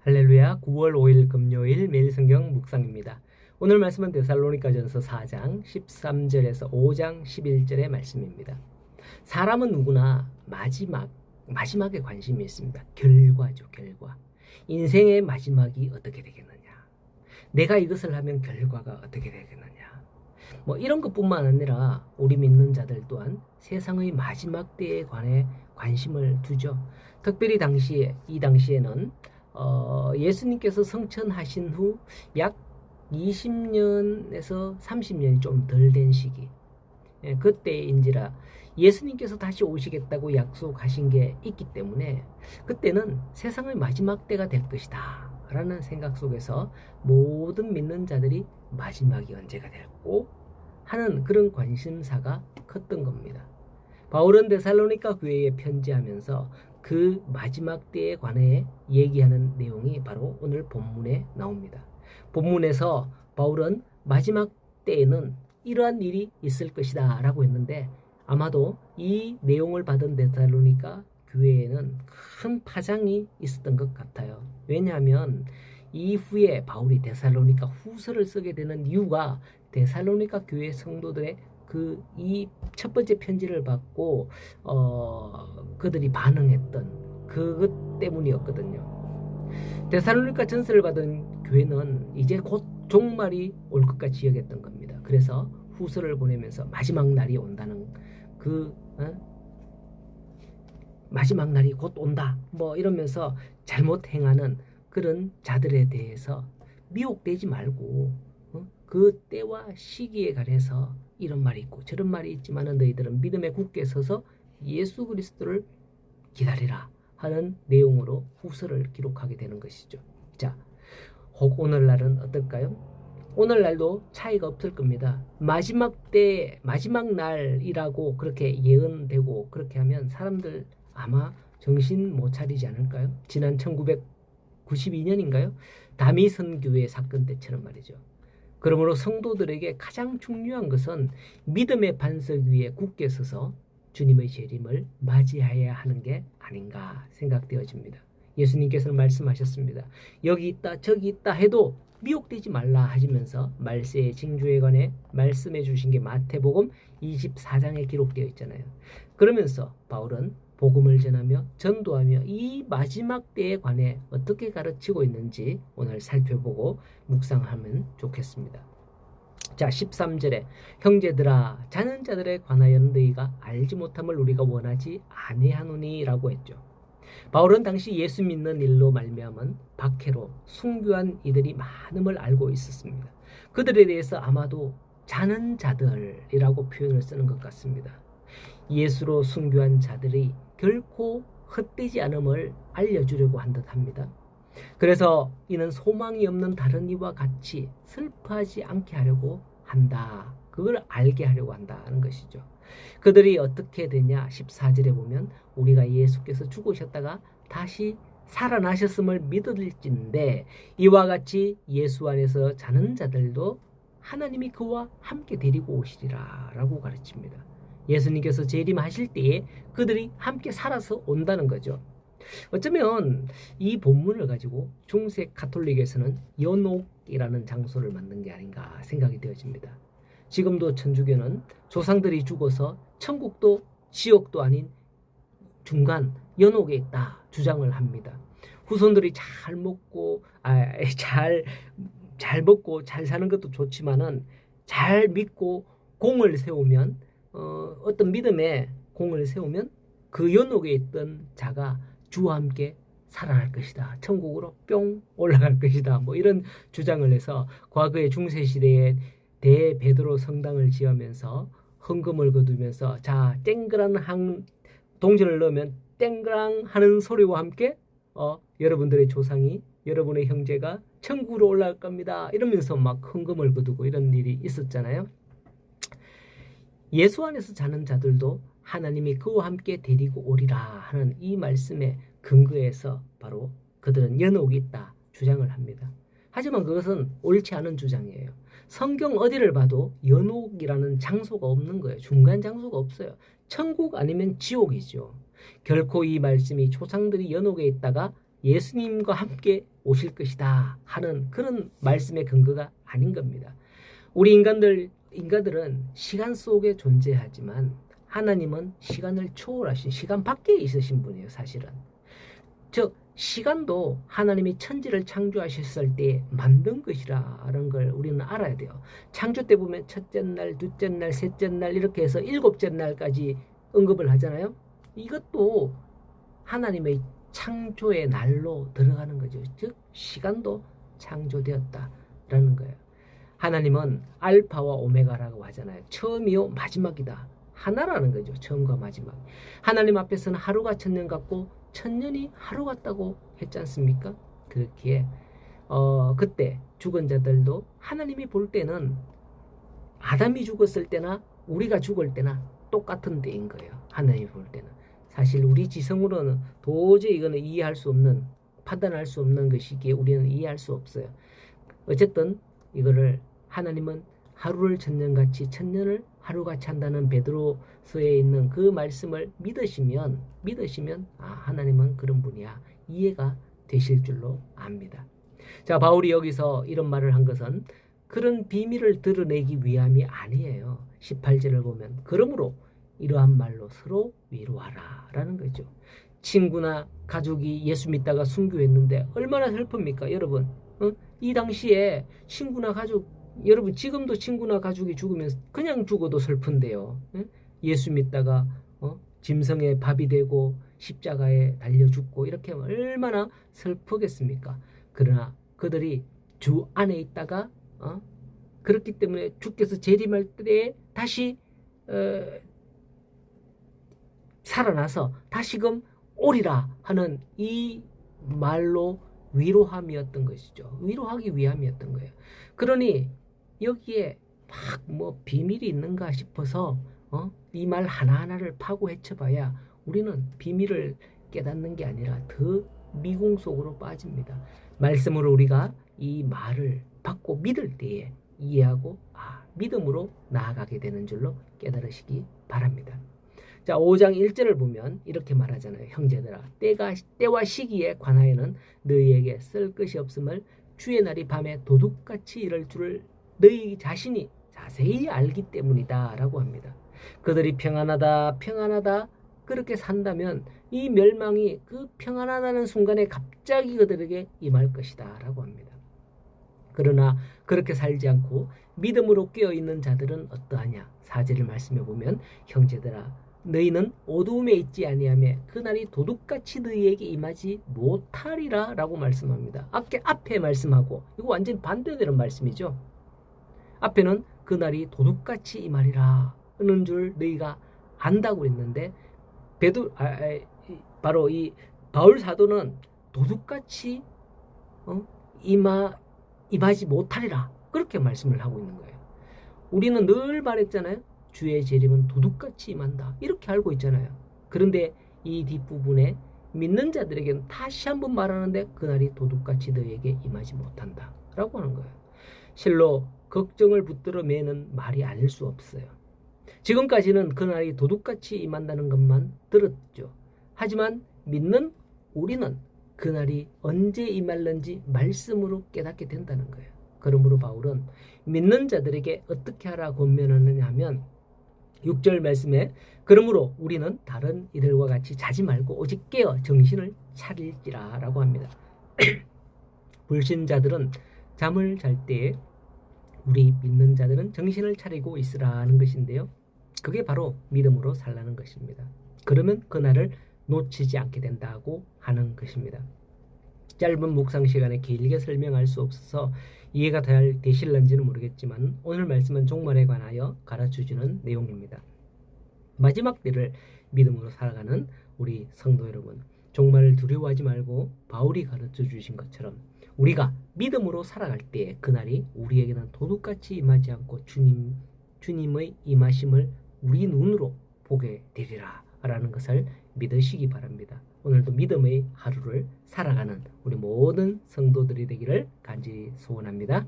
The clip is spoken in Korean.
할렐루야. 9월 5일 금요일 매일 성경 묵상입니다. 오늘 말씀은 데살로니가전서 4장 13절에서 5장 11절의 말씀입니다. 사람은 누구나 마지막에 관심이 있습니다. 결과죠, 결과. 인생의 마지막이 어떻게 되겠느냐. 내가 이것을 하면 결과가 어떻게 되겠느냐. 이런 것뿐만 아니라 우리 믿는 자들 또한 세상의 마지막 때에 관해 관심을 두죠. 특별히 이 당시에는 예수님께서 성천하신 후 약 20년에서 30년이 좀 덜 된 시기, 그때인지라 예수님께서 다시 오시겠다고 약속하신 게 있기 때문에 그때는 세상의 마지막 때가 될 것이다 라는 생각 속에서 모든 믿는 자들이 마지막이 언제가 될고 하는 그런 관심사가 컸던 겁니다. 바울은 데살로니가 교회에 편지하면서 그 마지막 때에 관해 얘기하는 내용이 바로 오늘 본문에 나옵니다. 본문에서 바울은 마지막 때에는 이러한 일이 있을 것이다 라고 했는데, 아마도 이 내용을 받은 데살로니가 교회에는 큰 파장이 있었던 것 같아요. 왜냐하면 이후에 바울이 데살로니가 후서를 쓰게 되는 이유가 데살로니가 교회 성도들의 이 첫 번째 편지를 받고 그들이 반응했던 그것 때문이었거든요. 데살로니가 전서를 받은 교회는 이제 곧 종말이 올 것 같이 여겼던 겁니다. 그래서 후서를 보내면서 마지막 날이 온다는 마지막 날이 곧 온다 이러면서 잘못 행하는 그런 자들에 대해서 미혹되지 말고 그 때와 시기에 관해서 이런 말이 있고 저런 말이 있지만 너희들은 믿음에 굳게 서서 예수 그리스도를 기다리라 하는 내용으로 후서를 기록하게 되는 것이죠. 자, 혹 오늘날은 어떨까요? 오늘날도 차이가 없을 겁니다. 마지막 날이라고 그렇게 예언되고 그렇게 하면 사람들 아마 정신 못 차리지 않을까요? 지난 1992년인가요? 다미선 교회 사건 때처럼 말이죠. 그러므로 성도들에게 가장 중요한 것은 믿음의 반석 위에 굳게 서서 주님의 재림을 맞이해야 하는 게 아닌가 생각되어집니다. 예수님께서는 말씀하셨습니다. 여기 있다 저기 있다 해도 미혹되지 말라 하시면서 말세의 징조에 관해 말씀해 주신 게 마태복음 24장에 기록되어 있잖아요. 그러면서 바울은 복음을 전하며 전도하며 이 마지막 때에 관해 어떻게 가르치고 있는지 오늘 살펴보고 묵상하면 좋겠습니다. 자, 13절에 형제들아 자는 자들에 관하여 너희가 알지 못함을 우리가 원하지 아니하노니 라고 했죠. 바울은 당시 예수 믿는 일로 말미암은 박해로 순교한 이들이 많음을 알고 있었습니다. 그들에 대해서 아마도 자는 자들이라고 표현을 쓰는 것 같습니다. 예수로 순교한 자들이 결코 헛되지 않음을 알려주려고 한 듯합니다. 그래서 이는 소망이 없는 다른 이와 같이 슬퍼하지 않게 하려고 한다. 그걸 알게 하려고 한다는 것이죠. 그들이 어떻게 되냐? 14절에 보면 우리가 예수께서 죽으셨다가 다시 살아나셨음을 믿을진데 이와 같이 예수 안에서 자는 자들도 하나님이 그와 함께 데리고 오시리라 라고 가르칩니다. 예수님께서 재림하실 때에 그들이 함께 살아서 온다는 거죠. 어쩌면 이 본문을 가지고 중세 가톨릭에서는 연옥이라는 장소를 만든 게 아닌가 생각이 되어집니다. 지금도 천주교는 조상들이 죽어서 천국도 지옥도 아닌 중간 연옥에 있다 주장을 합니다. 후손들이 잘 먹고 잘 사는 것도 좋지만은 잘 믿고 공을 세우면 어떤 믿음의 공을 세우면 그 연옥에 있던 자가 주와 함께 살아날 것이다. 천국으로 뿅 올라갈 것이다. 이런 주장을 해서 과거의 중세시대에 대베드로 성당을 지으면서 헌금을 거두면서 자 땡그란 동전을 넣으면 땡그랑 하는 소리와 함께 여러분들의 조상이 여러분의 형제가 천국으로 올라갈 겁니다. 이러면서 막 헌금을 거두고 이런 일이 있었잖아요. 예수 안에서 자는 자들도 하나님이 그와 함께 데리고 오리라 하는 이 말씀에 근거해서 바로 그들은 연옥이 있다 주장을 합니다. 하지만 그것은 옳지 않은 주장이에요. 성경 어디를 봐도 연옥이라는 장소가 없는 거예요. 중간 장소가 없어요. 천국 아니면 지옥이죠. 결코 이 말씀이 조상들이 연옥에 있다가 예수님과 함께 오실 것이다 하는 그런 말씀의 근거가 아닌 겁니다. 우리 인간들은 시간 속에 존재하지만 하나님은 시간을 초월하신 시간 밖에 있으신 분이에요. 사실은. 즉 시간도 하나님이 천지를 창조하셨을 때 만든 것이라는 걸 우리는 알아야 돼요. 창조 때 보면 첫째 날, 둘째 날, 셋째 날 이렇게 해서 일곱째 날까지 언급을 하잖아요. 이것도 하나님의 창조의 날로 들어가는 거죠. 즉 시간도 창조되었다라는 거예요. 하나님은 알파와 오메가라고 하잖아요. 처음이요 마지막이다. 하나라는 거죠. 처음과 마지막. 하나님 앞에서는 하루가 천년 같고 천년이 하루 같다고 했지 않습니까? 그렇기에 그때 죽은 자들도 하나님이 볼 때는 아담이 죽었을 때나 우리가 죽을 때나 똑같은 때인 거예요. 하나님이 볼 때는. 사실 우리 지성으로는 도저히 이거는 이해할 수 없는, 판단할 수 없는 것이기에 우리는 이해할 수 없어요. 어쨌든 이거를 하나님은 하루를 천년같이 천년을 하루같이 한다는 베드로서에 있는 그 말씀을 믿으시면 하나님은 그런 분이야 이해가 되실 줄로 압니다. 자, 바울이 여기서 이런 말을 한 것은 그런 비밀을 드러내기 위함이 아니에요. 18절을 보면 그러므로 이러한 말로 서로 위로하라 라는 거죠. 친구나 가족이 예수 믿다가 순교했는데 얼마나 슬픕니까 여러분. 이 당시에 친구나 가족, 여러분 지금도 친구나 가족이 죽으면 그냥 죽어도 슬픈데요. 예수 믿다가 짐승의 밥이 되고 십자가에 달려 죽고 이렇게 하면 얼마나 슬프겠습니까. 그러나 그들이 주 안에 있다가 그렇기 때문에 주께서 재림할 때에 다시 살아나서 다시금 오리라 하는 이 말로 위로함이었던 것이죠. 위로하기 위함이었던 거예요. 그러니 여기에 막 뭐 비밀이 있는가 싶어서 이 말 하나하나를 파고 헤쳐봐야 우리는 비밀을 깨닫는 게 아니라 더 미궁 속으로 빠집니다. 말씀으로 우리가 이 말을 받고 믿을 때에 이해하고 믿음으로 나아가게 되는 줄로 깨달으시기 바랍니다. 자, 5장 1절을 보면 이렇게 말하잖아요. 형제들아, 때와 시기에 관하여는 너희에게 쓸 것이 없음을 주의 날이 밤에 도둑같이 이럴 줄을 너희 자신이 자세히 알기 때문이다 라고 합니다. 그들이 평안하다 그렇게 산다면 이 멸망이 그 평안하다는 순간에 갑자기 그들에게 임할 것이다 라고 합니다. 그러나 그렇게 살지 않고 믿음으로 깨어있는 자들은 어떠하냐. 4절을 말씀해 보면 형제들아 너희는 어두움에 있지 아니하며 그날이 도둑같이 너희에게 임하지 못하리라 라고 말씀합니다. 앞에 말씀하고 이거 완전 반대되는 말씀이죠. 앞에는 그날이 도둑같이 임하리라 하는 줄 너희가 안다고 했는데 바로 이 바울 사도는 도둑같이 임하지 못하리라 그렇게 말씀을 하고 있는 거예요. 우리는 늘 말했잖아요. 주의 재림은 도둑같이 임한다 이렇게 알고 있잖아요. 그런데 이 뒷부분에 믿는 자들에게는 다시 한번 말하는데 그날이 도둑같이 너에게 임하지 못한다 라고 하는 거예요. 실로 걱정을 붙들어 매는 말이 아닐 수 없어요. 지금까지는 그날이 도둑같이 임한다는 것만 들었죠. 하지만 믿는 우리는 그날이 언제 임할는지 말씀으로 깨닫게 된다는 거예요. 그러므로 바울은 믿는 자들에게 어떻게 하라 권면하느냐 하면 6절 말씀에 그러므로 우리는 다른 이들과 같이 자지 말고 오직 깨어 정신을 차릴지라 라고 합니다. 불신자들은 잠을 잘 때에 우리 믿는 자들은 정신을 차리고 있으라는 것인데요. 그게 바로 믿음으로 살라는 것입니다. 그러면 그날을 놓치지 않게 된다고 하는 것입니다. 짧은 묵상 시간에 길게 설명할 수 없어서 이해가 잘 되실런지는 모르겠지만 오늘 말씀은 종말에 관하여 가르쳐주는 내용입니다. 마지막 때를 믿음으로 살아가는 우리 성도 여러분, 종말을 두려워하지 말고 바울이 가르쳐 주신 것처럼 우리가 믿음으로 살아갈 때 그날이 우리에게는 도둑같이 임하지 않고 주님의 임하심을 우리 눈으로 보게 되리라 라는 것을 믿으시기 바랍니다. 오늘도 믿음의 하루를 살아가는 우리 모든 성도들이 되기를 간절히 소원합니다.